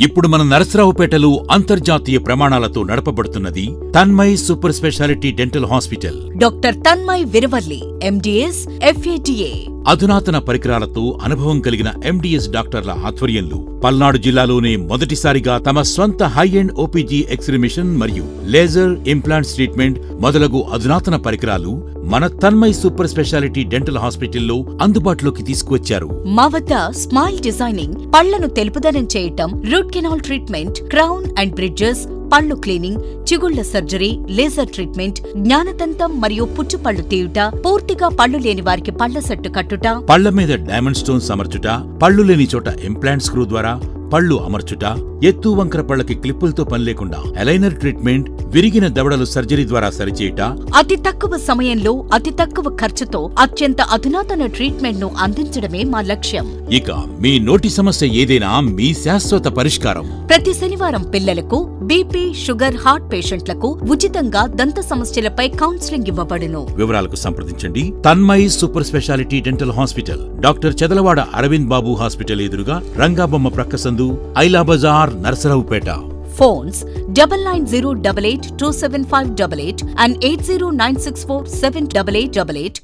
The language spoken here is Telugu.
ఇప్పుడు మన నరసరావుపేటలో అంతర్జాతీయ ప్రమాణాలతో నడపబడుతున్నది Tanmay super speciality dental hospital. Doctor Tanmay Viravalli, MDS, FATA. అధునాతన పరికరాలతో అనుభవం కలిగిన MDS డాక్టర్ల ఆధ్వర్యంలో పల్నాడు జిల్లాలోనే మొదటిసారిగా తమ స్వంత high end OPG X-ray machine మరియు లేజర్ ఇంప్లాంట్స్ ట్రీట్మెంట్ మొదలగు అధునాతన పరికరాలు మన తన్మయ్ సూపర్ స్పెషాలిటీ డెంటల్ హాస్పిటల్లో అందుబాటులోకి తీసుకువచ్చారు. మా వద్ద స్మైల్ డిజైనింగ్, పళ్లను తెలుపుదనం చేయటం, root canal treatment, crown and bridges, పళ్ళు క్లీనింగ్, చిగుళ్ల సర్జరీ, లేజర్ ట్రీట్మెంట్, జ్ఞానదంతం మరియు పుచ్చుపళ్ళు తీయుట, పూర్తిగా పళ్ళు లేని వారికి పళ్ల సెట్టు కట్టుట, పళ్ల మీద డైమండ్ స్టోన్స్ అమర్చుట, పళ్ళు లేని చోట ఇంప్లాంట్ స్క్రూ ద్వారా పళ్ళు అమర్చుట, ఎత్తు వంకర పళ్లకి క్లిప్పులతో పని లేకుండా అలైనర్ ట్రీట్మెంట్, విరిగిన దవడలు సర్జరీ ద్వారా సరిచేయుట, అతి తక్కువ సమయంలో అతి తక్కువ ఖర్చుతో అత్యంత అధునాతన ట్రీట్మెంట్ ను అందించడమే మా లక్ష్యం. ఇక మీ నోటి సమస్య ఏదైనా మీ శాశ్వత పరిష్కారం. ప్రతి శనివారం పిల్లలకు, BP, షుగర్, హార్ట్ పేషెంట్లకు ఉచితంగా దంత సమస్యలపై కౌన్సిలింగ్ ఇవ్వబడును. వివరాలకు సంప్రదించండి Tanmay super speciality dental hospital, doctor Chadalavada Aravind Babu hospital ఎదురుగా, రంగాబొమ్మ ప్రక్కసందు, ఐలా బజార్, నరసరావుపేట. Phones 9908827588 and 80964788888.